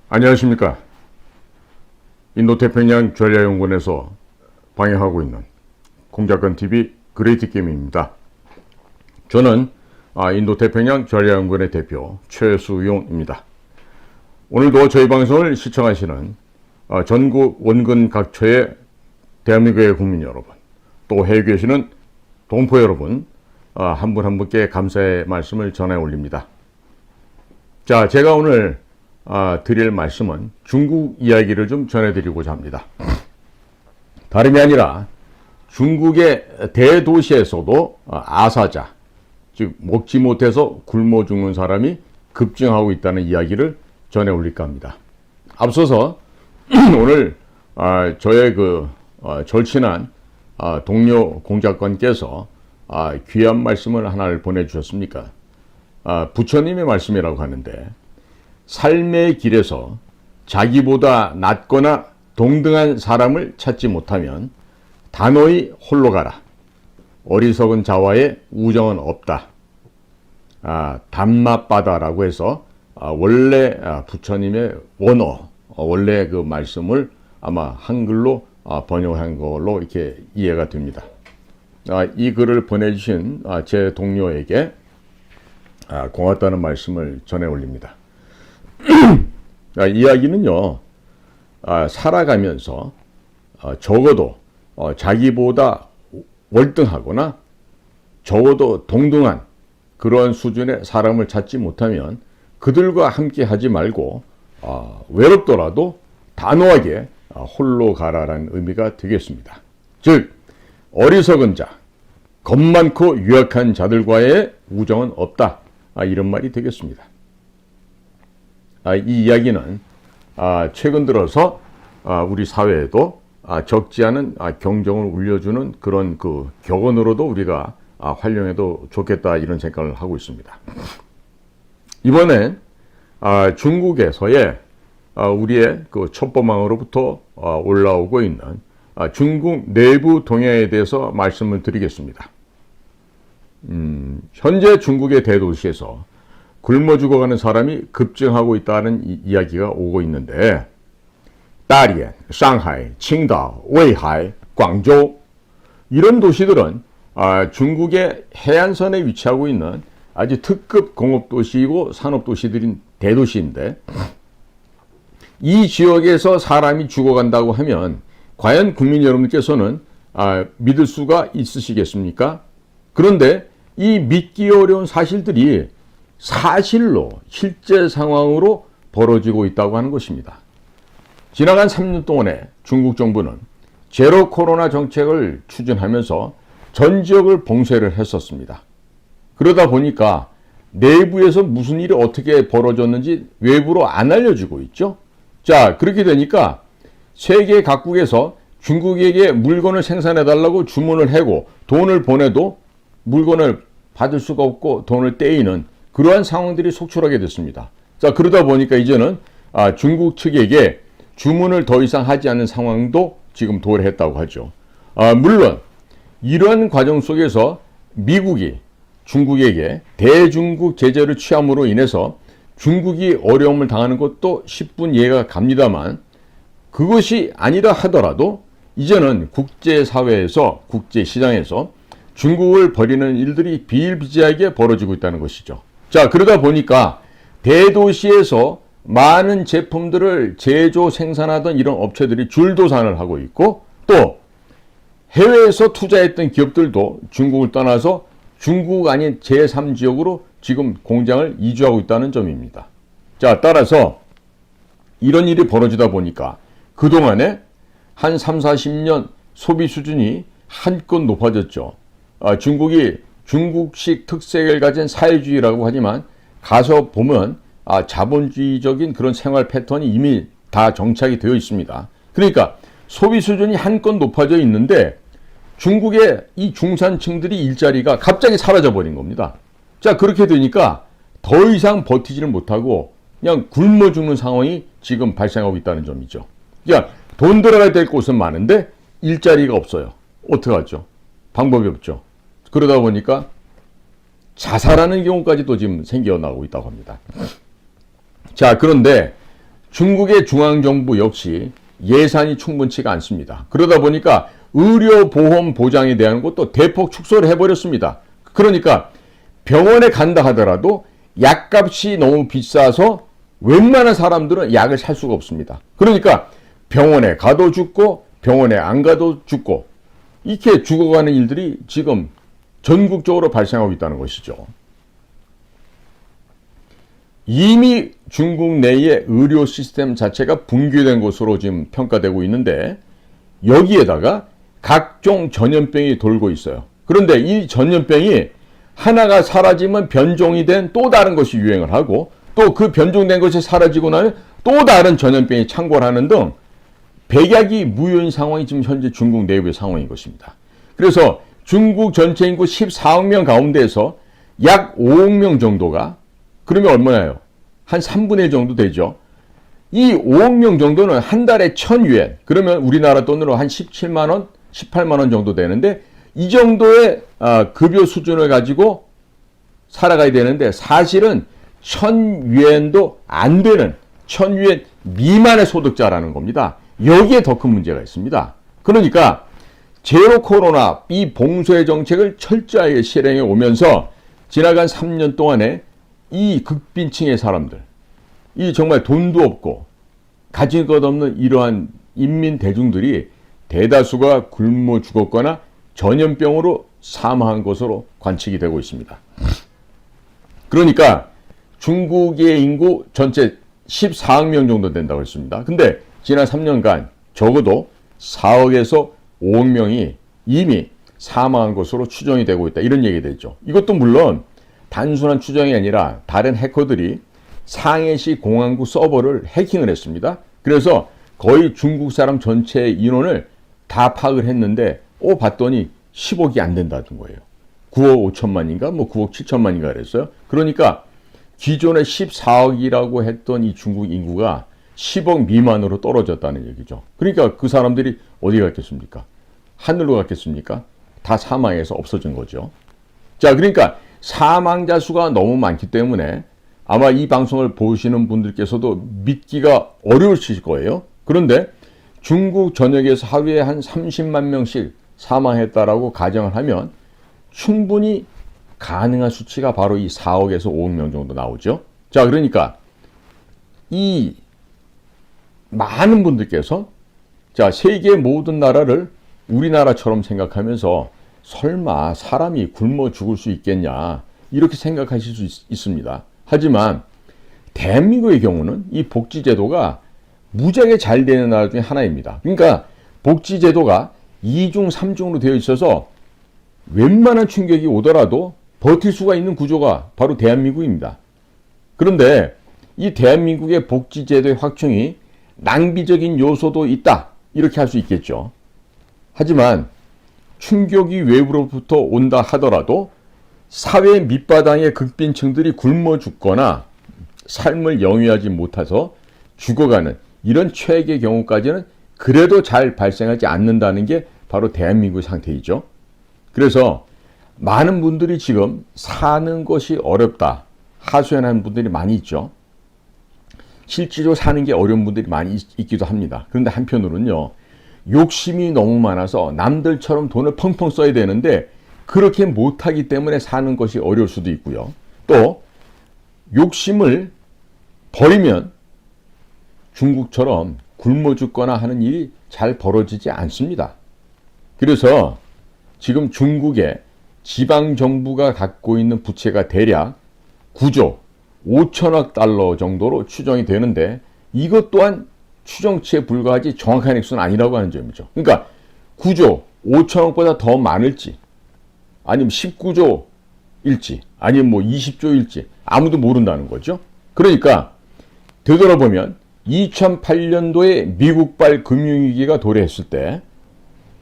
안녕하십니까. 인도태평양 전략연구원에서 방영하고 있는 공작권TV 그레이트게임입니다. 저는 인도태평양 전략연구원의 대표 최수용입니다. 오늘도 저희 방송을 시청하시는 전국 원근 각처의 대한민국의 국민 여러분, 또 해외에 계시는 동포 여러분, 한 분 한 분께 감사의 말씀을 전해 올립니다. 자, 제가 오늘 드릴 말씀은 중국 이야기를 좀 전해드리고자 합니다. 다름이 아니라 중국의 대도시에서도 아사자, 즉 먹지 못해서 굶어 죽는 사람이 급증하고 있다는 이야기를 전해 올릴까 합니다. 앞서서 오늘 저의 절친한 동료 공작관께서 귀한 말씀을 하나를 보내주셨습니까? 부처님의 말씀이라고 하는데, 삶의 길에서 자기보다 낫거나 동등한 사람을 찾지 못하면 단호히 홀로 가라. 어리석은 자와의 우정은 없다. 담마바다라고 해서 원래 부처님의 원어, 원래 그 말씀을 아마 한글로 번역한 걸로 이렇게 이해가 됩니다. 이 글을 보내주신 제 동료에게 고맙다는 말씀을 전해 올립니다. 이야기는요, 살아가면서 적어도 자기보다 월등하거나 적어도 동등한 그런 수준의 사람을 찾지 못하면 그들과 함께 하지 말고 외롭더라도 단호하게 홀로 가라라는 의미가 되겠습니다. 즉, 어리석은 자, 겁 많고 유약한 자들과의 우정은 없다, 이런 말이 되겠습니다. 이 이야기는 최근 들어서 우리 사회에도 적지 않은 경종을 울려주는 그런 그 격언으로도 우리가 활용해도 좋겠다, 이런 생각을 하고 있습니다. 이번엔 중국에서의 우리의 그 첩보망으로부터 올라오고 있는 중국 내부 동향에 대해서 말씀을 드리겠습니다. 현재 중국의 대도시에서 굶어 죽어가는 사람이 급증하고 있다는 이야기가 오고 있는데, 다리엔, 상하이, 칭다오, 웨이하이, 광저우, 이런 도시들은 중국의 해안선에 위치하고 있는 아주 특급 공업도시이고 산업도시들인 대도시인데, 이 지역에서 사람이 죽어간다고 하면 과연 국민 여러분께서는 믿을 수가 있으시겠습니까? 그런데 이 믿기 어려운 사실들이 사실로 실제 상황으로 벌어지고 있다고 하는 것입니다. 지나간 3년 동안에 중국 정부는 제로 코로나 정책을 추진하면서 전 지역을 봉쇄를 했었습니다. 그러다 보니까 내부에서 무슨 일이 어떻게 벌어졌는지 외부로 안 알려주고 있죠. 자, 그렇게 되니까 세계 각국에서 중국에게 물건을 생산해달라고 주문을 하고 돈을 보내도 물건을 받을 수가 없고 돈을 떼이는 그러한 상황들이 속출하게 됐습니다. 자, 그러다 보니까 이제는 중국 측에게 주문을 더 이상 하지 않는 상황도 지금 도래했다고 하죠. 물론 이런 과정 속에서 미국이 중국에게 대중국 제재를 취함으로 인해서 중국이 어려움을 당하는 것도 10분 이해가 갑니다만, 그것이 아니라 하더라도 이제는 국제사회에서, 국제시장에서 중국을 버리는 일들이 비일비재하게 벌어지고 있다는 것이죠. 자, 그러다 보니까 대도시에서 많은 제품들을 제조 생산하던 이런 업체들이 줄도산을 하고 있고, 또 해외에서 투자했던 기업들도 중국을 떠나서 중국 아닌 제3지역으로 지금 공장을 이주하고 있다는 점입니다. 자, 따라서 이런 일이 벌어지다 보니까 그동안에 한 3, 40년 소비 수준이 한껏 높아졌죠. 중국이 중국식 특색을 가진 사회주의라고 하지만 가서 보면 자본주의적인 그런 생활 패턴이 이미 다 정착이 되어 있습니다. 그러니까 소비 수준이 한껏 높아져 있는데 중국의 이 중산층들이 일자리가 갑자기 사라져 버린 겁니다. 자, 그렇게 되니까 더 이상 버티지를 못하고 그냥 굶어 죽는 상황이 지금 발생하고 있다는 점이죠. 그러니까 돈 들어가야 될 곳은 많은데 일자리가 없어요. 어떡하죠? 방법이 없죠. 그러다 보니까 자살하는 경우까지도 지금 생겨나고 있다고 합니다. 자, 그런데 중국의 중앙정부 역시 예산이 충분치가 않습니다. 그러다 보니까 의료보험 보장에 대한 것도 대폭 축소를 해버렸습니다. 그러니까 병원에 간다 하더라도 약값이 너무 비싸서 웬만한 사람들은 약을 살 수가 없습니다. 그러니까 병원에 가도 죽고 병원에 안 가도 죽고 이렇게 죽어가는 일들이 지금 전국적으로 발생하고 있다는 것이죠. 이미 중국 내의 의료 시스템 자체가 붕괴된 것으로 지금 평가되고 있는데 여기에다가 각종 전염병이 돌고 있어요. 그런데 이 전염병이 하나가 사라지면 변종이 된 또 다른 것이 유행을 하고 또 그 변종된 것이 사라지고 나면 또 다른 전염병이 창궐하는 등 백약이 무효인 상황이 지금 현재 중국 내부의 상황인 것입니다. 그래서 중국 전체 인구 14억 명 가운데에서 약 5억 명 정도가 그러면 얼마나요? 한 3분의 1 정도 되죠. 이 5억 명 정도는 한 달에 1,000유엔 그러면 우리나라 돈으로 한 17만 원, 18만 원 정도 되는데 이 정도의 급여 수준을 가지고 살아가야 되는데 사실은 1,000유엔도 안 되는 1,000유엔 미만의 소득자라는 겁니다. 여기에 더 큰 문제가 있습니다. 그러니까 제로 코로나 이 봉쇄 정책을 철저하게 실행해 오면서 지나간 3년 동안에 이 극빈층의 사람들, 이 정말 돈도 없고 가진 것 없는 이러한 인민 대중들이 대다수가 굶어 죽었거나 전염병으로 사망한 것으로 관측이 되고 있습니다. 그러니까 중국의 인구 전체 14억 명 정도 된다고 했습니다. 근데 지난 3년간 적어도 4억에서 5억 명이 이미 사망한 것으로 추정이 되고 있다. 이런 얘기가 되죠. 이것도 물론 단순한 추정이 아니라 다른 해커들이 상해시 공항구 서버를 해킹을 했습니다. 그래서 거의 중국 사람 전체의 인원을 다 파악을 했는데 봤더니 10억이 안 된다는 거예요. 9억 5천만인가 9억 7천만인가 그랬어요. 그러니까 기존에 14억이라고 했던 이 중국 인구가 10억 미만으로 떨어졌다는 얘기죠. 그러니까 그 사람들이 어디 갔겠습니까? 하늘로 갔겠습니까? 다 사망해서 없어진 거죠. 자, 그러니까 사망자 수가 너무 많기 때문에 아마 이 방송을 보시는 분들께서도 믿기가 어려우실 거예요. 그런데 중국 전역에서 하루에 한 30만 명씩 사망했다라고 가정을 하면 충분히 가능한 수치가 바로 이 4억에서 5억 명 정도 나오죠. 자, 그러니까 이 많은 분들께서 자, 세계 모든 나라를 우리나라처럼 생각하면서 설마 사람이 굶어 죽을 수 있겠냐 이렇게 생각하실 수 있습니다. 하지만 대한민국의 경우는 이 복지제도가 무지하게 잘 되는 나라 중에 하나입니다. 그러니까 복지제도가 2중, 3중으로 되어 있어서 웬만한 충격이 오더라도 버틸 수가 있는 구조가 바로 대한민국입니다. 그런데 이 대한민국의 복지제도의 확충이 낭비적인 요소도 있다. 이렇게 할 수 있겠죠. 하지만 충격이 외부로부터 온다 하더라도 사회 밑바닥의 극빈층들이 굶어 죽거나 삶을 영위하지 못해서 죽어가는 이런 최악의 경우까지는 그래도 잘 발생하지 않는다는 게 바로 대한민국의 상태이죠. 그래서 많은 분들이 지금 사는 것이 어렵다 하소연하는 분들이 많이 있죠. 실제로 사는 게 어려운 분들이 많이 있기도 합니다. 그런데 한편으로는요, 욕심이 너무 많아서 남들처럼 돈을 펑펑 써야 되는데 그렇게 못하기 때문에 사는 것이 어려울 수도 있고요. 또 욕심을 버리면 중국처럼 굶어 죽거나 하는 일이 잘 벌어지지 않습니다. 그래서 지금 중국의 지방정부가 갖고 있는 부채가 대략 9조 5천억 달러 정도로 추정이 되는데 이것 또한 추정치에 불과하지 정확한 액수는 아니라고 하는 점이죠. 그러니까 9조 5천억보다 더 많을지 아니면 19조일지 아니면 20조일지 아무도 모른다는 거죠. 그러니까 되돌아보면 2008년도에 미국발 금융위기가 도래했을 때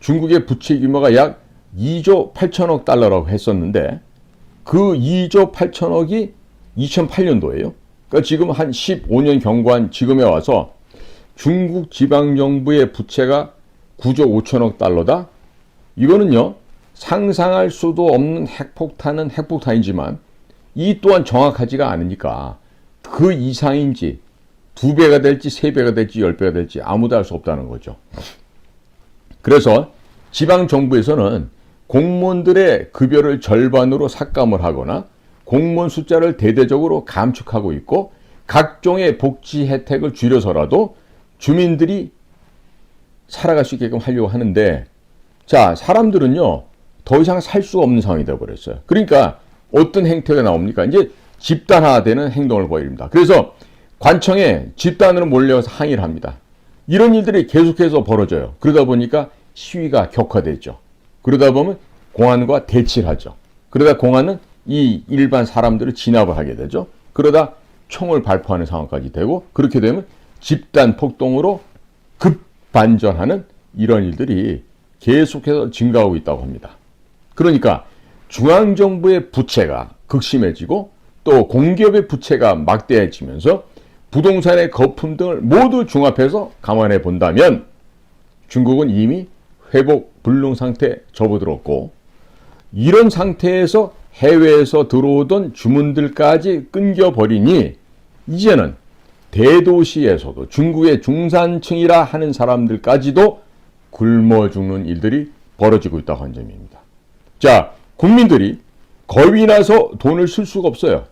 중국의 부채 규모가 약 2조 8천억 달러라고 했었는데 그 2조 8천억이 2008년도예요. 그러니까 지금 한 15년 경과한 지금에 와서 중국 지방정부의 부채가 9조 5천억 달러다? 이거는요, 상상할 수도 없는 핵폭탄은 핵폭탄이지만 이 또한 정확하지가 않으니까 그 이상인지 2배가 될지 3배가 될지 10배가 될지 아무도 알 수 없다는 거죠. 그래서 지방정부에서는 공무원들의 급여를 절반으로 삭감을 하거나 공무원 숫자를 대대적으로 감축하고 있고 각종의 복지 혜택을 줄여서라도 주민들이 살아갈 수 있게끔 하려고 하는데, 자, 사람들은요 더 이상 살 수가 없는 상황이 되어버렸어요. 그러니까 어떤 행태가 나옵니까? 이제 집단화되는 행동을 보입니다. 그래서 관청에 집단으로 몰려서 항의를 합니다. 이런 일들이 계속해서 벌어져요. 그러다 보니까 시위가 격화되죠. 그러다 보면 공안과 대치를 하죠. 그러다 공안은 이 일반 사람들을 진압을 하게 되죠. 그러다 총을 발포하는 상황까지 되고, 그렇게 되면 집단 폭동으로 급반전하는 이런 일들이 계속해서 증가하고 있다고 합니다. 그러니까 중앙정부의 부채가 극심해지고 또 공기업의 부채가 막대해지면서 부동산의 거품 등을 모두 종합해서 감안해 본다면 중국은 이미 회복 불능 상태에 접어들었고, 이런 상태에서 해외에서 들어오던 주문들까지 끊겨버리니 이제는 대도시에서도 중국의 중산층이라 하는 사람들까지도 굶어 죽는 일들이 벌어지고 있다고 하는 점입니다. 자, 국민들이 겁이 나서 돈을 쓸 수가 없어요.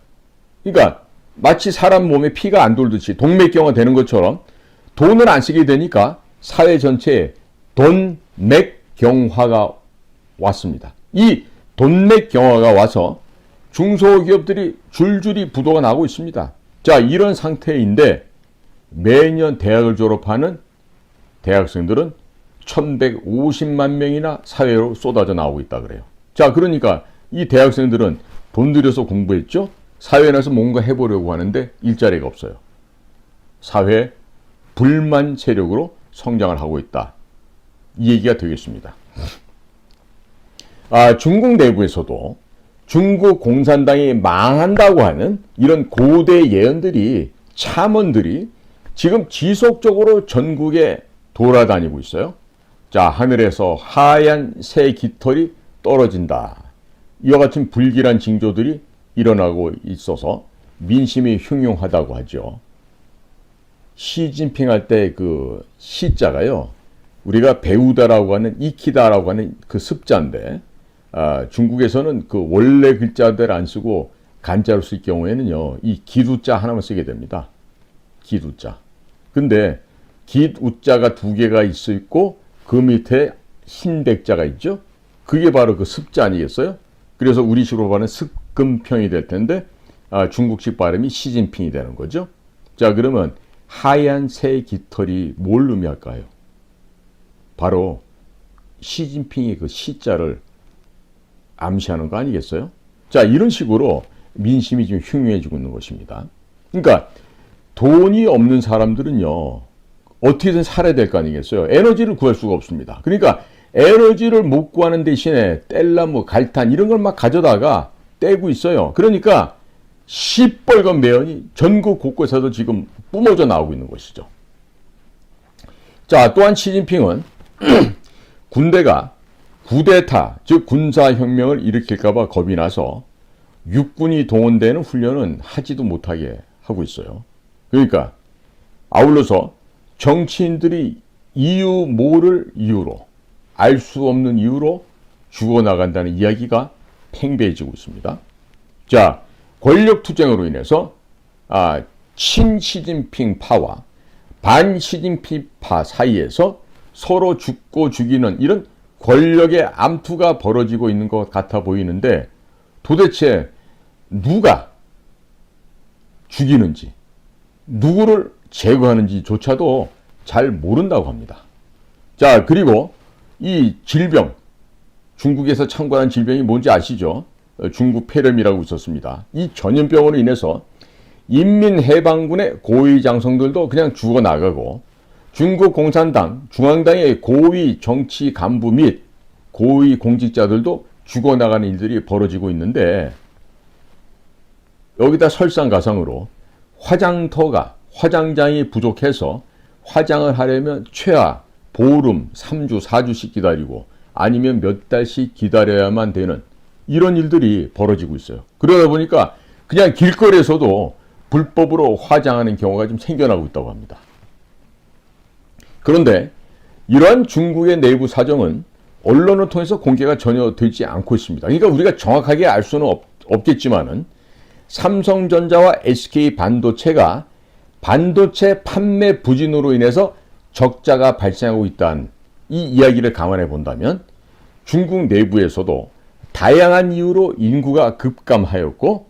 그러니까 마치 사람 몸에 피가 안 돌듯이 동맥경화 되는 것처럼 돈을 안 쓰게 되니까 사회 전체에 돈맥경화가 왔습니다. 이 돈맥경화가 와서 중소기업들이 줄줄이 부도가 나고 있습니다. 자, 이런 상태인데 매년 대학을 졸업하는 대학생들은 1150만 명이나 사회로 쏟아져 나오고 있다 그래요. 자, 그러니까 이 대학생들은 돈 들여서 공부했죠? 사회에 나서 뭔가 해보려고 하는데 일자리가 없어요. 사회 불만 세력으로 성장을 하고 있다. 이 얘기가 되겠습니다. 중국 내부에서도 중국 공산당이 망한다고 하는 이런 고대 예언들이, 참언들이 지금 지속적으로 전국에 돌아다니고 있어요. 자, 하늘에서 하얀 새 깃털이 떨어진다. 이와 같은 불길한 징조들이 일어나고 있어서 민심이 흉흉하다고 하죠. 시진핑 할 때 그 시자가요, 우리가 배우다라고 하는, 익히다라고 하는 그 습자인데, 중국에서는 그 원래 글자들 안 쓰고 간자로 쓸 경우에는요, 이 기두자 하나만 쓰게 됩니다. 기두자. 근데 기우자가 2개가 있고 그 밑에 흰 백자가 있죠. 그게 바로 그 습자 아니겠어요? 그래서 우리식으로 말하는 습금평이 될 텐데 중국식 발음이 시진핑이 되는 거죠. 자, 그러면 하얀 새 깃털이 뭘 의미할까요? 바로 시진핑이 그 시자를 암시하는 거 아니겠어요? 자, 이런 식으로 민심이 지금 흉흉해지고 있는 것입니다. 그러니까 돈이 없는 사람들은요, 어떻게든 살아야 될 거 아니겠어요? 에너지를 구할 수가 없습니다. 그러니까 에너지를 못 구하는 대신에 뗄나무, 갈탄 이런 걸 막 가져다가 떼고 있어요. 그러니까 시뻘건 매연이 전국 곳곳에서 지금 뿜어져 나오고 있는 것이죠. 자, 또한 시진핑은 군대가 쿠데타, 즉 군사혁명을 일으킬까봐 겁이 나서 육군이 동원되는 훈련은 하지도 못하게 하고 있어요. 그러니까 아울러서 정치인들이 이유 모를 이유로, 알 수 없는 이유로 죽어나간다는 이야기가 팽배해지고 있습니다. 자, 권력 투쟁으로 인해서 친시진핑 파와 반시진핑 파 사이에서 서로 죽고 죽이는 이런 권력의 암투가 벌어지고 있는 것 같아 보이는데, 도대체 누가 죽이는지, 누구를 제거하는지조차도 잘 모른다고 합니다. 자, 그리고 이 질병, 중국에서 창궐한 질병이 뭔지 아시죠? 중국 폐렴이라고 있었습니다. 이 전염병으로 인해서 인민해방군의 고위 장성들도 그냥 죽어나가고, 중국 공산당, 중앙당의 고위 정치 간부 및 고위 공직자들도 죽어나가는 일들이 벌어지고 있는데, 여기다 설상가상으로 화장장이 부족해서 화장을 하려면 최하 보름 3주, 4주씩 기다리고 아니면 몇 달씩 기다려야만 되는 이런 일들이 벌어지고 있어요. 그러다 보니까 그냥 길거리에서도 불법으로 화장하는 경우가 좀 생겨나고 있다고 합니다. 그런데 이러한 중국의 내부 사정은 언론을 통해서 공개가 전혀 되지 않고 있습니다. 그러니까 우리가 정확하게 알 수는 없겠지만은 삼성전자와 SK 반도체가 반도체 판매 부진으로 인해서 적자가 발생하고 있다는 이 이야기를 감안해 본다면 중국 내부에서도 다양한 이유로 인구가 급감하였고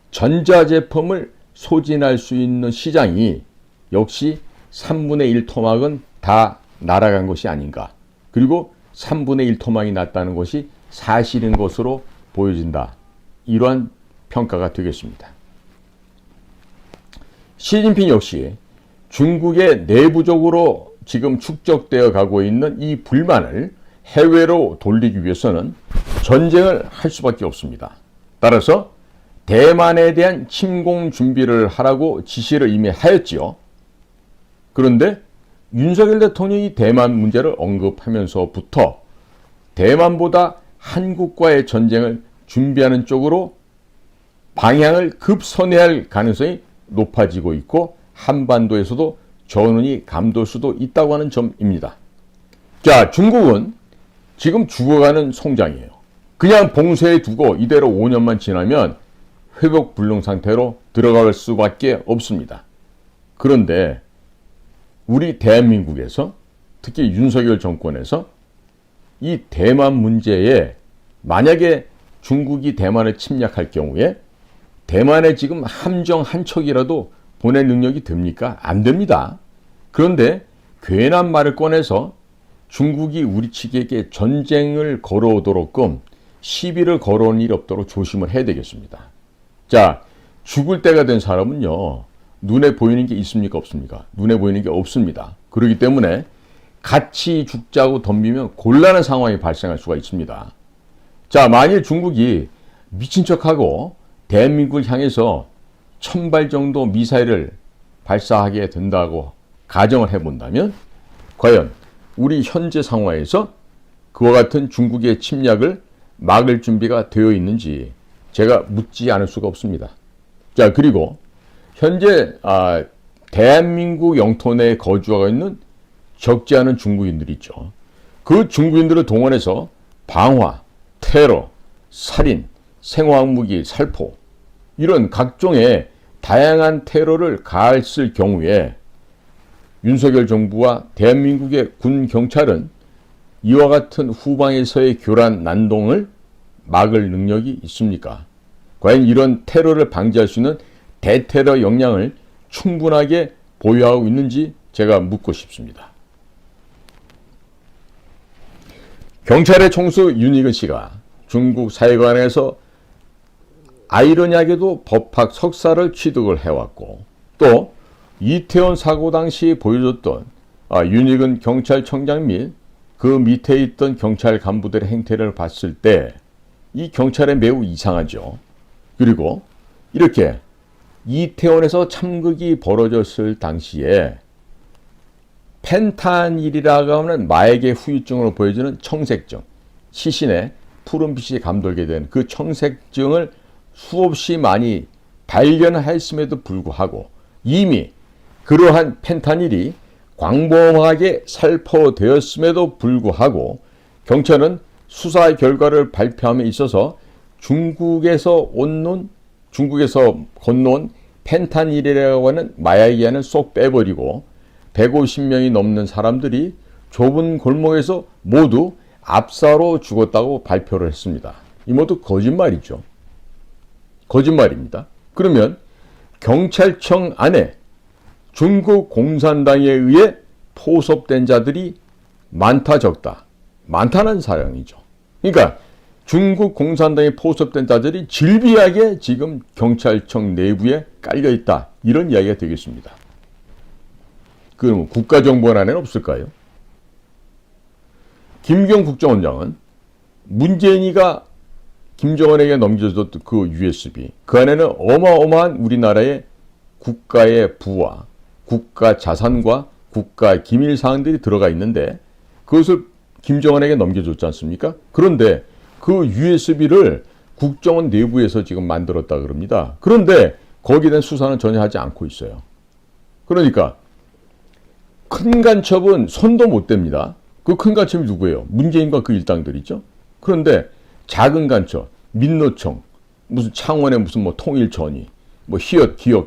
전자제품을 소진할 수 있는 시장이 역시 3분의 1 토막은 다 날아간 것이 아닌가. 그리고 3분의 1 토막이 났다는 것이 사실인 것으로 보여진다. 이러한 평가가 되겠습니다. 시진핑 역시 중국의 내부적으로 지금 축적되어 가고 있는 이 불만을 해외로 돌리기 위해서는 전쟁을 할 수밖에 없습니다. 따라서 대만에 대한 침공 준비를 하라고 지시를 이미 하였지요. 그런데 윤석열 대통령이 대만 문제를 언급하면서부터 대만보다 한국과의 전쟁을 준비하는 쪽으로 방향을 급선회할 가능성이 높아지고 있고 한반도에서도 전운이 감돌 수도 있다고 하는 점입니다. 자, 중국은 지금 죽어가는 송장이에요. 그냥 봉쇄해 두고 이대로 5년만 지나면 회복 불능 상태로 들어갈 수밖에 없습니다. 그런데 우리 대한민국에서 특히 윤석열 정권에서 이 대만 문제에 만약에 중국이 대만을 침략할 경우에 대만에 지금 함정 한 척이라도 보낼 능력이 됩니까? 안 됩니다. 그런데 괜한 말을 꺼내서 중국이 우리 측에게 전쟁을 걸어오도록끔 시비를 걸어온 일이 없도록 조심을 해야 되겠습니다. 자, 죽을 때가 된 사람은요, 눈에 보이는 게 있습니까? 없습니까? 눈에 보이는 게 없습니다. 그렇기 때문에 같이 죽자고 덤비면 곤란한 상황이 발생할 수가 있습니다. 자, 만일 중국이 미친 척하고 대한민국을 향해서 1000발 정도 미사일을 발사하게 된다고 가정을 해본다면 과연 우리 현재 상황에서 그와 같은 중국의 침략을 막을 준비가 되어 있는지 제가 묻지 않을 수가 없습니다. 자, 그리고 현재 대한민국 영토 내에 거주하고 있는 적지 않은 중국인들이 있죠. 그 중국인들을 동원해서 방화, 테러, 살인, 생화학무기, 살포 이런 각종의 다양한 테러를 가했을 경우에 윤석열 정부와 대한민국의 군 경찰은 이와 같은 후방에서의 교란 난동을 막을 능력이 있습니까? 과연 이런 테러를 방지할 수 있는 대테러 역량을 충분하게 보유하고 있는지 제가 묻고 싶습니다. 경찰의 총수 윤익은 씨가 중국 사회관에서 아이러니하게도 법학 석사를 취득을 해왔고 또 이태원 사고 당시 보여줬던 윤익은 경찰청장 및 그 밑에 있던 경찰 간부들의 행태를 봤을 때 이 경찰에 매우 이상하죠. 그리고 이렇게 이태원에서 참극이 벌어졌을 당시에 펜타닐이라고 하는 마약의 후유증으로 보여지는 청색증, 시신에 푸른빛이 감돌게 된 그 청색증을 수없이 많이 발견했음에도 불구하고 이미 그러한 펜타닐이 광범하게 살포되었음에도 불구하고 경찰은 수사 결과를 발표함에 있어서 중국에서 건너온 펜타닐이라고 하는 마약이안을 쏙 빼버리고 150명이 넘는 사람들이 좁은 골목에서 모두 압사로 죽었다고 발표를 했습니다. 이 모두 거짓말이죠. 거짓말입니다. 그러면 경찰청 안에 중국 공산당에 의해 포섭된 자들이 많다 적다. 많다는 사양이죠. 그러니까 중국 공산당에 포섭된 자들이 질비하게 지금 경찰청 내부에 깔려있다. 이런 이야기가 되겠습니다. 그럼 국가정보원 안에는 없을까요? 김경 국정원장은 문재인이가 김정은에게 넘겨줬던 그 USB, 그 안에는 어마어마한 우리나라의 국가의 부와 국가 자산과 국가 기밀 사항들이 들어가 있는데 그것을 김정은에게 넘겨줬지 않습니까? 그런데 그 USB를 국정원 내부에서 지금 만들었다 그럽니다. 그런데 거기에 대한 수사는 전혀 하지 않고 있어요. 그러니까 큰 간첩은 손도 못 댑니다. 그 큰 간첩이 누구예요? 문재인과 그 일당들이죠. 그런데 작은 간첩, 민노총, 무슨 창원의 무슨 뭐 통일전이, 뭐 히읗회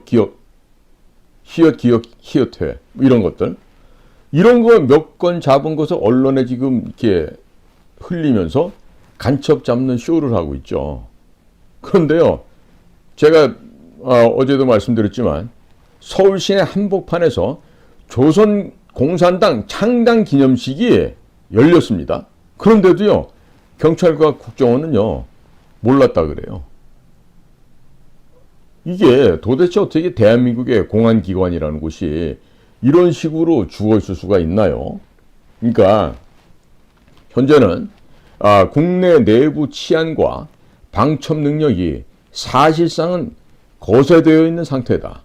뭐 이런 것들, 이런 거 몇 건 잡은 것을 언론에 지금 이렇게 흘리면서 간첩 잡는 쇼를 하고 있죠. 그런데요, 제가 어제도 말씀드렸지만 서울시내 한복판에서 조선공산당 창당 기념식이 열렸습니다. 그런데도요, 경찰과 국정원은요, 몰랐다 그래요. 이게 도대체 어떻게 대한민국의 공안기관이라는 곳이 이런 식으로 죽어있을 수가 있나요? 그러니까 현재는 국내 내부 치안과 방첩 능력이 사실상은 거세되어 있는 상태다.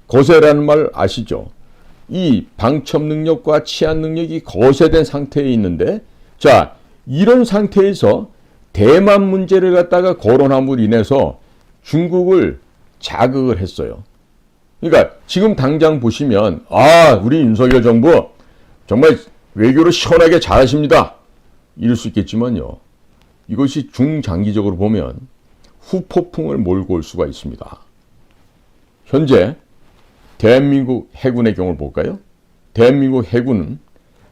거세라는 말 아시죠? 이 방첩 능력과 치안 능력이 거세된 상태에 있는데, 자, 이런 상태에서 대만 문제를 갖다가 거론함으로 인해서 중국을 자극을 했어요. 그러니까 지금 당장 보시면 우리 윤석열 정부 정말 외교를 시원하게 잘하십니다. 이럴 수 있겠지만요. 이것이 중장기적으로 보면 후폭풍을 몰고 올 수가 있습니다. 현재 대한민국 해군의 경우를 볼까요? 대한민국 해군은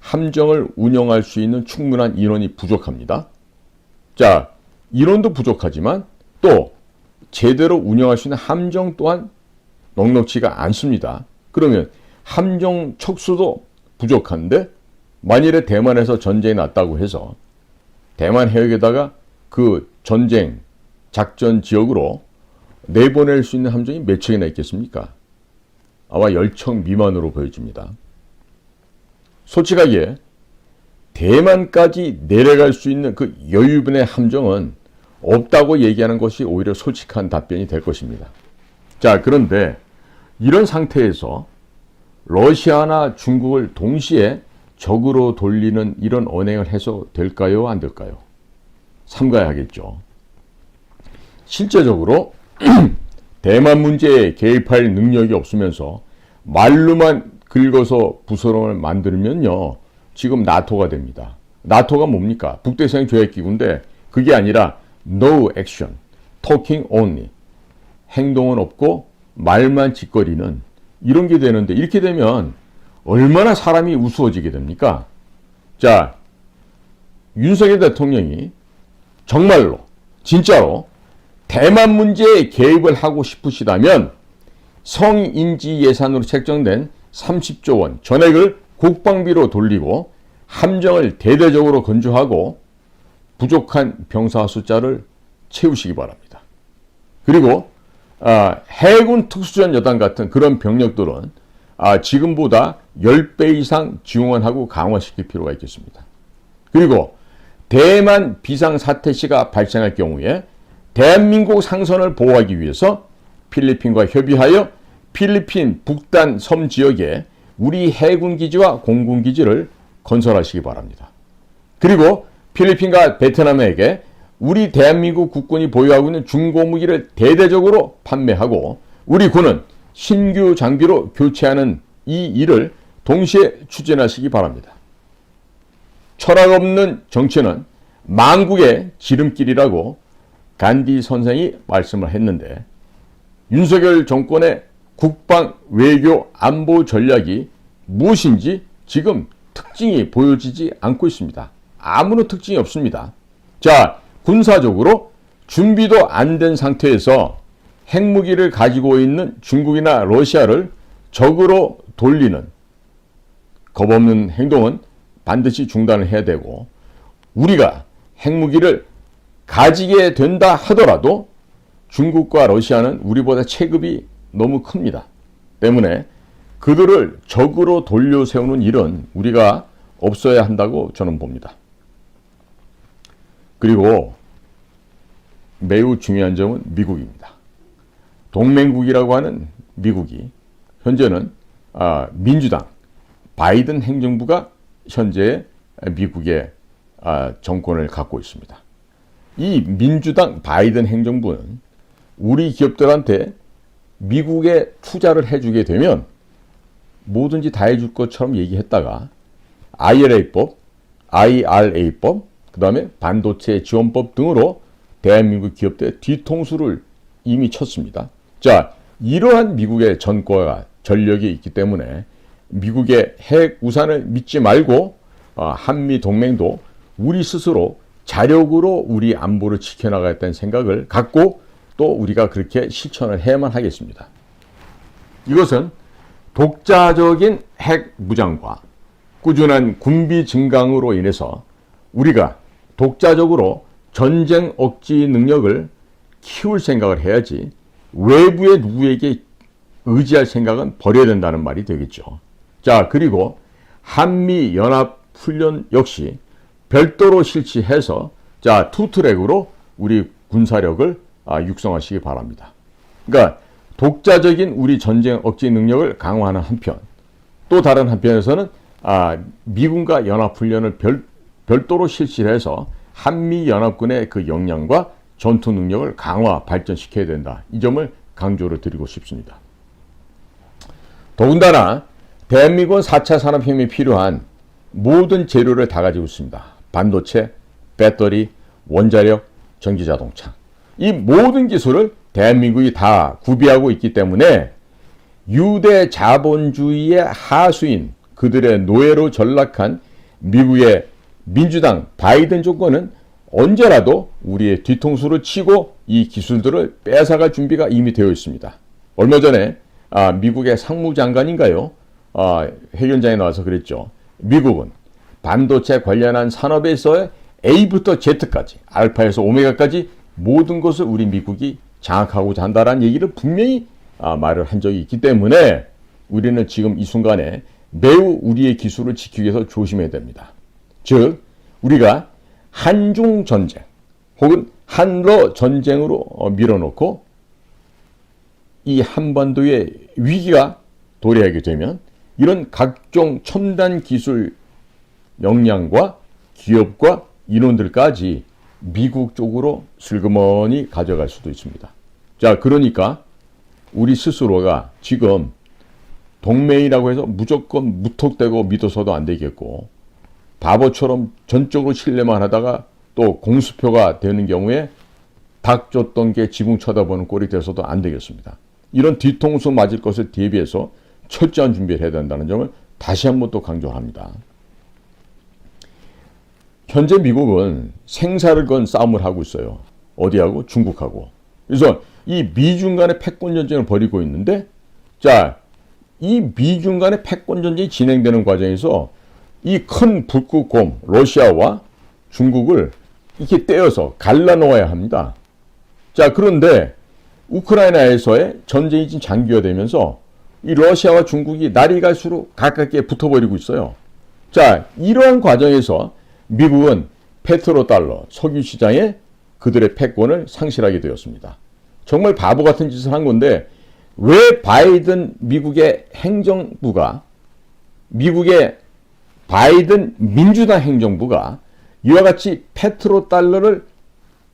함정을 운영할 수 있는 충분한 인원이 부족합니다. 자, 인원도 부족하지만 또 제대로 운영할 수 있는 함정 또한 넉넉지가 않습니다. 그러면 함정 척수도 부족한데 만일에 대만에서 전쟁이 났다고 해서 대만 해역에다가 그 전쟁 작전 지역으로 내보낼 수 있는 함정이 몇 척이나 있겠습니까? 아마 10척 미만으로 보여집니다. 솔직하게 대만까지 내려갈 수 있는 그 여유분의 함정은 없다고 얘기하는 것이 오히려 솔직한 답변이 될 것입니다. 자, 그런데 이런 상태에서 러시아나 중국을 동시에 적으로 돌리는 이런 언행을 해서 될까요? 안 될까요? 삼가야겠죠. 실제적으로 대만 문제에 개입할 능력이 없으면서 말로만 긁어서 부스럼을 만들면요, 지금 나토가 됩니다. 나토가 뭡니까? 북대서양 조약기구인데 그게 아니라 no action, talking only. 행동은 없고 말만 짓거리는 이런 게 되는데, 이렇게 되면 얼마나 사람이 우스워지게 됩니까? 자, 윤석열 대통령이 정말로 진짜로 대만 문제에 개입을 하고 싶으시다면 성인지 예산으로 책정된 30조 원 전액을 국방비로 돌리고 함정을 대대적으로 건조하고 부족한 병사 숫자를 채우시기 바랍니다. 그리고 해군 특수전 여단 같은 그런 병력들은 지금보다 10배 이상 지원하고 강화시킬 필요가 있겠습니다. 그리고 대만 비상사태 시가 발생할 경우에 대한민국 상선을 보호하기 위해서 필리핀과 협의하여 필리핀 북단 섬 지역에 우리 해군 기지와 공군 기지를 건설하시기 바랍니다. 그리고 필리핀과 베트남에게 우리 대한민국 국군이 보유하고 있는 중고무기를 대대적으로 판매하고 우리 군은 신규 장비로 교체하는 이 일을 동시에 추진하시기 바랍니다. 철학 없는 정치는 망국의 지름길이라고 간디 선생이 말씀을 했는데, 윤석열 정권의 국방, 외교, 안보 전략이 무엇인지 지금 특징이 보여지지 않고 있습니다. 아무런 특징이 없습니다. 자, 군사적으로 준비도 안 된 상태에서 핵무기를 가지고 있는 중국이나 러시아를 적으로 돌리는 겁없는 행동은 반드시 중단을 해야 되고, 우리가 핵무기를 가지게 된다 하더라도 중국과 러시아는 우리보다 체급이 너무 큽니다. 때문에 그들을 적으로 돌려 세우는 일은 우리가 없어야 한다고 저는 봅니다. 그리고 매우 중요한 점은 미국입니다. 동맹국이라고 하는 미국이 현재는 민주당 바이든 행정부가 현재 미국의 정권을 갖고 있습니다. 이 민주당 바이든 행정부는 우리 기업들한테 미국에 투자를 해주게 되면 뭐든지 다 해줄 것처럼 얘기했다가 IRA법, 그 다음에 반도체 지원법 등으로 대한민국 기업들의 뒤통수를 이미 쳤습니다. 자, 이러한 미국의 전과가 전력이 있기 때문에 미국의 핵 우산을 믿지 말고 한미 동맹도 우리 스스로 자력으로 우리 안보를 지켜나가겠다는 생각을 갖고 또 우리가 그렇게 실천을 해야만 하겠습니다. 이것은 독자적인 핵 무장과 꾸준한 군비 증강으로 인해서 우리가 독자적으로 전쟁 억지 능력을 키울 생각을 해야지 외부의 누구에게 의지할 생각은 버려야 된다는 말이 되겠죠. 자, 그리고 한미연합훈련 역시 별도로 실시해서 자, 투트랙으로 우리 군사력을 육성하시기 바랍니다. 그러니까 독자적인 우리 전쟁 억지 능력을 강화하는 한편 또 다른 한편에서는 미군과 연합훈련을 별도로 실시해서 한미연합군의 그 역량과 전투 능력을 강화, 발전시켜야 된다. 이 점을 강조를 드리고 싶습니다. 더군다나 대한민국은 4차 산업혁명에 필요한 모든 재료를 다 가지고 있습니다. 반도체, 배터리, 원자력, 전기자동차. 이 모든 기술을 대한민국이 다 구비하고 있기 때문에 유대 자본주의의 하수인 그들의 노예로 전락한 미국의 민주당 바이든 정권은 언제라도 우리의 뒤통수를 치고 이 기술들을 뺏어갈 준비가 이미 되어 있습니다. 얼마 전에 미국의 상무장관인가요? 회견장에 나와서 그랬죠. 미국은 반도체 관련한 산업에서의 A부터 Z까지, 알파에서 오메가까지 모든 것을 우리 미국이 장악하고자 한다는 얘기를 분명히 말을 한 적이 있기 때문에 우리는 지금 이 순간에 매우 우리의 기술을 지키기 위해서 조심해야 됩니다. 즉 우리가 한중 전쟁 혹은 한러 전쟁으로 밀어놓고 이 한반도의 위기가 도래하게 되면 이런 각종 첨단 기술 역량과 기업과 인원들까지 미국 쪽으로 슬그머니 가져갈 수도 있습니다. 자, 그러니까 우리 스스로가 지금 동맹이라고 해서 무조건 무턱대고 믿어서도 안 되겠고 바보처럼 전적으로 신뢰만 하다가 또 공수표가 되는 경우에 닭 쫓던 게 지붕 쳐다보는 꼴이 돼서도 안 되겠습니다. 이런 뒤통수 맞을 것을 대비해서 철저한 준비를 해야 된다는 점을 다시 한번 또 강조합니다. 현재 미국은 생사를 건 싸움을 하고 있어요. 어디하고? 중국하고. 그래서 이 미중 간의 패권 전쟁을 벌이고 있는데 자, 이 미중 간의 패권 전쟁이 진행되는 과정에서 이 큰 북극곰 러시아와 중국을 이렇게 떼어서 갈라놓아야 합니다. 자, 그런데 우크라이나에서의 전쟁이 지금 장기화되면서 이 러시아와 중국이 날이 갈수록 가깝게 붙어버리고 있어요. 자, 이러한 과정에서 미국은 페트로달러 석유 시장에 그들의 패권을 상실하게 되었습니다. 정말 바보 같은 짓을 한 건데 왜 바이든 미국의 행정부가 미국의 바이든 민주당 행정부가 이와 같이 페트로달러를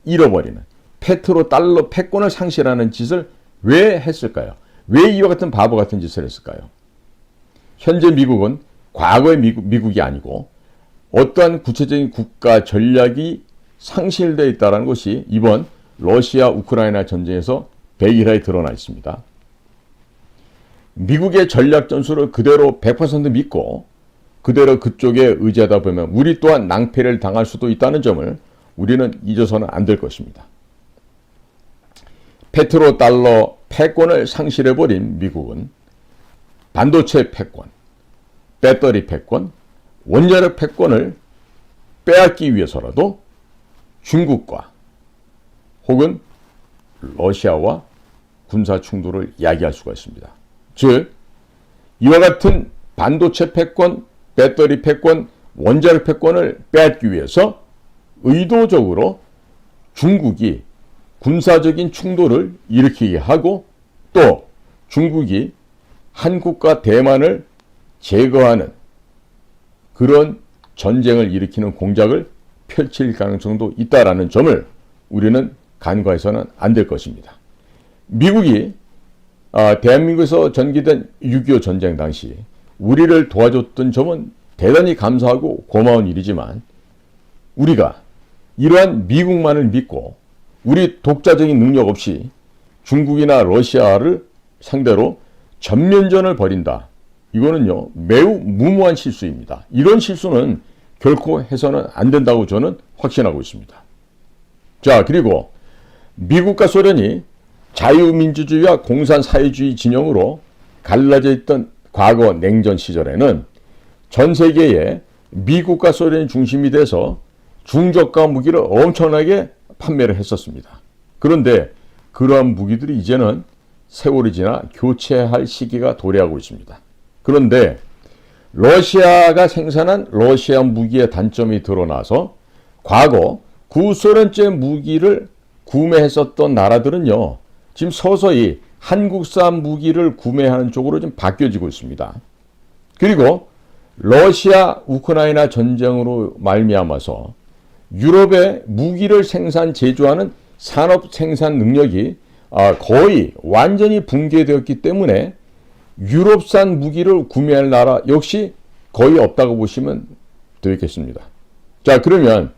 잃어버리는 페트로달러 패권을 상실하는 짓을 왜 했을까요? 왜 이와 같은 바보 같은 짓을 했을까요? 현재 미국은 과거의 미국이 아니고 어떠한 구체적인 국가 전략이 상실되어 있다는 것이 이번 러시아 우크라이나 전쟁에서 백일하에 드러나 있습니다. 미국의 전략 전술을 그대로 100% 믿고 그대로 그쪽에 의지하다 보면 우리 또한 낭패를 당할 수도 있다는 점을 우리는 잊어서는 안 될 것입니다. 페트로달러 패권을 상실해버린 미국은 반도체 패권, 배터리 패권, 원자력 패권을 빼앗기 위해서라도 중국과 혹은 러시아와 군사 충돌을 야기할 수가 있습니다. 즉 이와 같은 반도체 패권, 배터리 패권, 원자력 패권을 빼앗기 위해서 의도적으로 중국이 군사적인 충돌을 일으키게 하고 또 중국이 한국과 대만을 제거하는 그런 전쟁을 일으키는 공작을 펼칠 가능성도 있다라는 점을 우리는 간과해서는 안 될 것입니다. 미국이 대한민국에서 전개된 6.25 전쟁 당시 우리를 도와줬던 점은 대단히 감사하고 고마운 일이지만 우리가 이러한 미국만을 믿고 우리 독자적인 능력 없이 중국이나 러시아를 상대로 전면전을 벌인다. 이거는요 매우 무모한 실수입니다. 이런 실수는 결코 해서는 안 된다고 저는 확신하고 있습니다. 자, 그리고 미국과 소련이 자유민주주의와 공산사회주의 진영으로 갈라져 있던 과거 냉전 시절에는 전 세계에 미국과 소련이 중심이 돼서 중저가 무기를 엄청나게 판매를 했었습니다. 그런데 그러한 무기들이 이제는 세월이 지나 교체할 시기가 도래하고 있습니다. 그런데 러시아가 생산한 러시아 무기의 단점이 드러나서 과거 구소련제 무기를 구매했었던 나라들은요 지금 서서히 한국산 무기를 구매하는 쪽으로 좀 바뀌어지고 있습니다. 그리고 러시아 우크라이나 전쟁으로 말미암아서 유럽의 무기를 생산 제조하는 산업 생산 능력이 거의 완전히 붕괴되었기 때문에 유럽산 무기를 구매할 나라 역시 거의 없다고 보시면 되겠습니다. 자, 그러면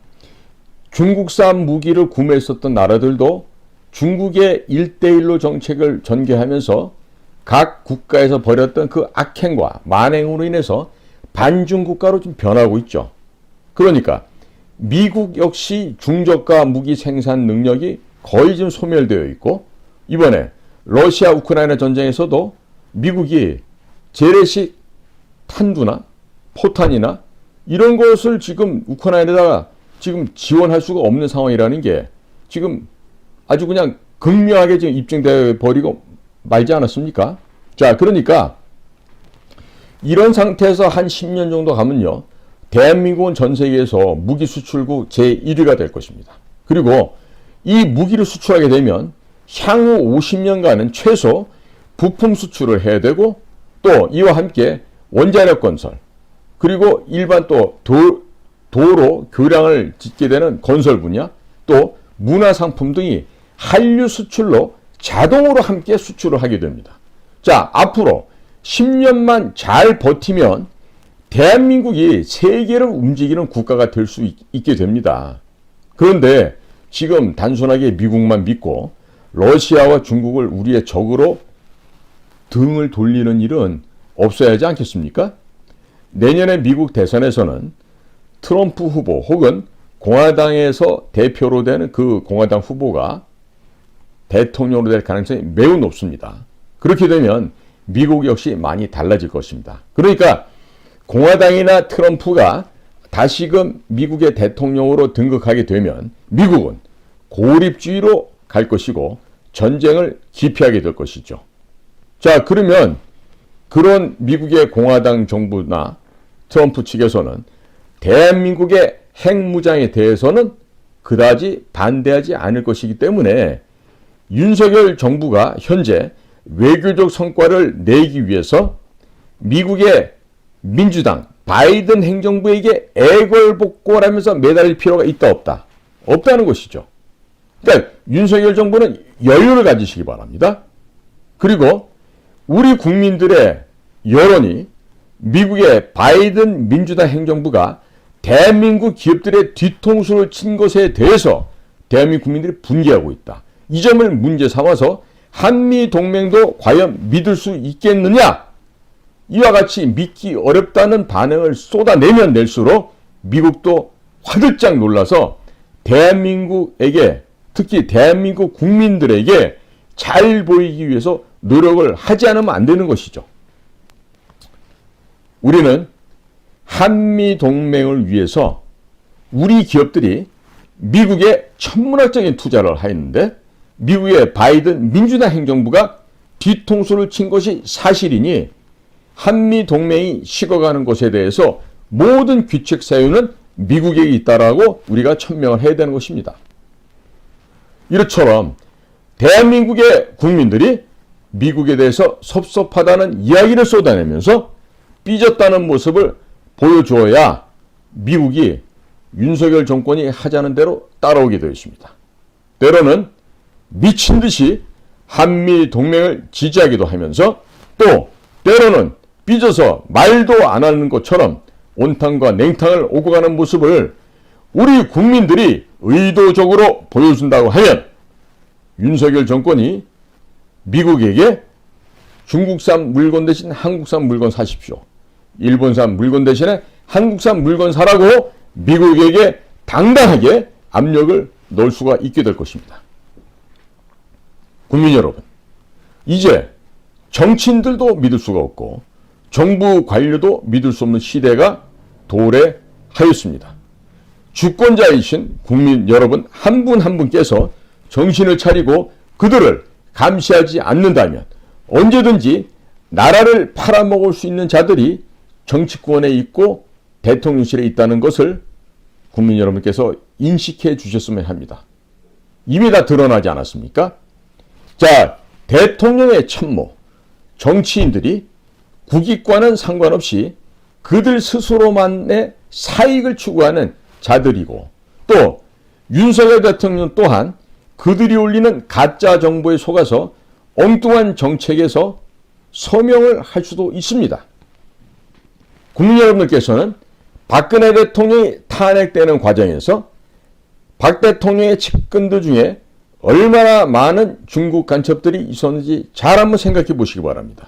중국산 무기를 구매했었던 나라들도 중국의 1대1로 정책을 전개하면서 각 국가에서 벌였던 그 악행과 만행으로 인해서 반중 국가로 좀 변하고 있죠. 그러니까 미국 역시 중저가 무기 생산 능력이 거의 좀 소멸되어 있고 이번에 러시아 우크라이나 전쟁에서도 미국이 재래식 탄두나 포탄이나 이런 것을 지금 우크라이나에다가 지금 지원할 수가 없는 상황이라는 게 지금 아주 그냥 극명하게 지금 입증되어 버리고 말지 않았습니까? 자, 그러니까 이런 상태에서 한 10년 정도 가면요. 대한민국은 전 세계에서 무기 수출국 제1위가 될 것입니다. 그리고 이 무기를 수출하게 되면 향후 50년간은 최소 부품 수출을 해야 되고 또 이와 함께 원자력 건설 그리고 일반 또 도로 교량을 짓게 되는 건설 분야 또 문화상품 등이 한류 수출로 자동으로 함께 수출을 하게 됩니다. 자, 앞으로 10년만 잘 버티면 대한민국이 세계를 움직이는 국가가 될 수 있게 됩니다. 그런데 지금 단순하게 미국만 믿고 러시아와 중국을 우리의 적으로 등을 돌리는 일은 없어야 하지 않겠습니까? 내년에 미국 대선에서는 트럼프 후보 혹은 공화당에서 대표로 되는 그 공화당 후보가 대통령으로 될 가능성이 매우 높습니다. 그렇게 되면 미국 역시 많이 달라질 것입니다. 그러니까 공화당이나 트럼프가 다시금 미국의 대통령으로 등극하게 되면 미국은 고립주의로 갈 것이고 전쟁을 기피하게 될 것이죠. 자, 그러면 그런 미국의 공화당 정부나 트럼프 측에서는 대한민국의 핵무장에 대해서는 그다지 반대하지 않을 것이기 때문에 윤석열 정부가 현재 외교적 성과를 내기 위해서 미국의 민주당 바이든 행정부에게 애걸복걸하면서 매달릴 필요가 있다 없다? 없다는 것이죠. 그러니까 윤석열 정부는 여유를 가지시기 바랍니다. 그리고 우리 국민들의 여론이 미국의 바이든 민주당 행정부가 대한민국 기업들의 뒤통수를 친 것에 대해서 대한민국 국민들이 분개하고 있다. 이 점을 문제 삼아서 한미동맹도 과연 믿을 수 있겠느냐? 이와 같이 믿기 어렵다는 반응을 쏟아내면 낼수록 미국도 화들짝 놀라서 대한민국에게 특히 대한민국 국민들에게 잘 보이기 위해서 노력을 하지 않으면 안 되는 것이죠. 우리는 한미동맹을 위해서 우리 기업들이 미국에 천문학적인 투자를 하였는데 미국의 바이든 민주당 행정부가 뒤통수를 친 것이 사실이니 한미동맹이 식어가는 것에 대해서 모든 귀책 사유는 미국에게 있다라고 우리가 천명을 해야 되는 것입니다. 이처럼 대한민국의 국민들이 미국에 대해서 섭섭하다는 이야기를 쏟아내면서 삐졌다는 모습을 보여주어야 미국이 윤석열 정권이 하자는 대로 따라오게 되어 있습니다. 때로는 미친 듯이 한미 동맹을 지지하기도 하면서 또 때로는 삐져서 말도 안 하는 것처럼 온탕과 냉탕을 오고 가는 모습을 우리 국민들이 의도적으로 보여준다고 하면 윤석열 정권이 미국에게 중국산 물건 대신 한국산 물건 사십시오. 일본산 물건 대신에 한국산 물건 사라고 미국에게 당당하게 압력을 넣을 수가 있게 될 것입니다. 국민 여러분, 이제 정치인들도 믿을 수가 없고 정부 관료도 믿을 수 없는 시대가 도래하였습니다. 주권자이신 국민 여러분 한 분 한 분께서 정신을 차리고 그들을 감시하지 않는다면 언제든지 나라를 팔아먹을 수 있는 자들이 정치권에 있고 대통령실에 있다는 것을 국민 여러분께서 인식해 주셨으면 합니다. 이미 다 드러나지 않았습니까? 자, 대통령의 참모, 정치인들이 국익과는 상관없이 그들 스스로만의 사익을 추구하는 자들이고 또 윤석열 대통령 또한 그들이 올리는 가짜 정보에 속아서 엉뚱한 정책에서 서명을 할 수도 있습니다. 국민 여러분들께서는 박근혜 대통령이 탄핵되는 과정에서 박 대통령의 측근들 중에 얼마나 많은 중국 간첩들이 있었는지 잘 한번 생각해 보시기 바랍니다.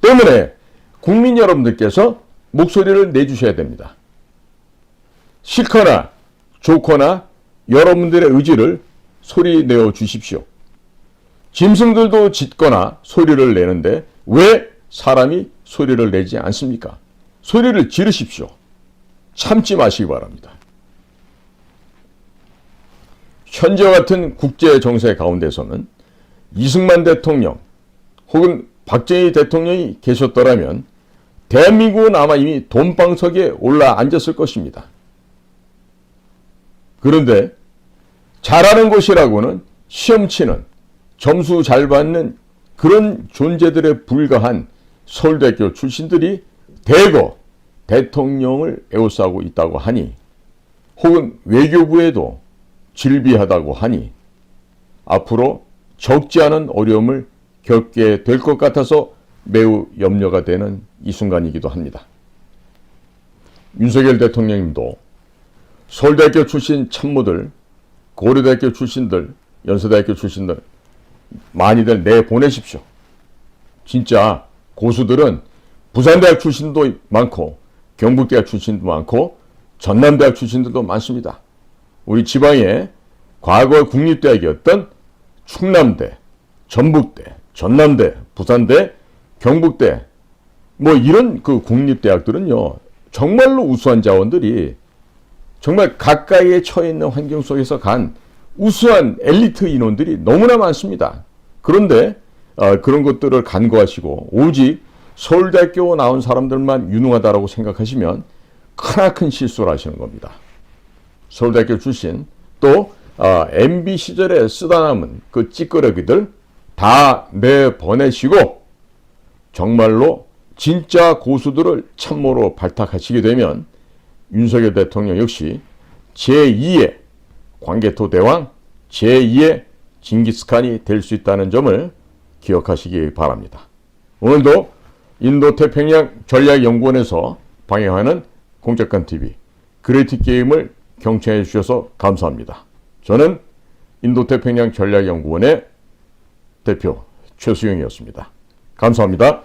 때문에 국민 여러분들께서 목소리를 내주셔야 됩니다. 싫거나 좋거나 여러분들의 의지를 소리 내어 주십시오. 짐승들도 짖거나 소리를 내는데 왜 사람이 소리를 내지 않습니까? 소리를 지르십시오. 참지 마시기 바랍니다. 현재와 같은 국제 정세 가운데서는 이승만 대통령 혹은 박정희 대통령이 계셨더라면 대한민국은 아마 이미 돈방석에 올라 앉았을 것입니다. 그런데 잘하는 것이라고는 시험치는 점수 잘 받는 그런 존재들에 불과한 서울대학교 출신들이 대거 대통령을 에워싸고 있다고 하니 혹은 외교부에도 질비하다고 하니 앞으로 적지 않은 어려움을 겪게 될 것 같아서 매우 염려가 되는 이 순간이기도 합니다. 윤석열 대통령님도 서울대학교 출신 참모들, 고려대학교 출신들, 연세대학교 출신들 많이들 내보내십시오. 진짜 고수들은 부산대학 출신도 많고 경북대학 출신도 많고 전남대학 출신들도 많습니다. 우리 지방에 과거 국립대학이었던 충남대, 전북대, 전남대, 부산대, 경북대 뭐 이런 그 국립대학들은요 정말로 우수한 자원들이 정말 가까이에 처해 있는 환경 속에서 간 우수한 엘리트 인원들이 너무나 많습니다. 그런데 그런 것들을 간과하시고 오직 서울대학교 나온 사람들만 유능하다라고 생각하시면 크나큰 실수를 하시는 겁니다. 서울대학교 출신 또 MB 시절에 쓰다 남은 그 찌끄러기들 다 내보내시고 정말로 진짜 고수들을 참모로 발탁하시게 되면 윤석열 대통령 역시 제2의 광개토 대왕, 제2의 징기스칸이 될 수 있다는 점을 기억하시기 바랍니다. 오늘도 인도태평양 전략연구원에서 방영하는 공작관TV 그레이트 게임을 경청해 주셔서 감사합니다. 저는 인도태평양 전략연구원의 대표 최수영이었습니다. 감사합니다.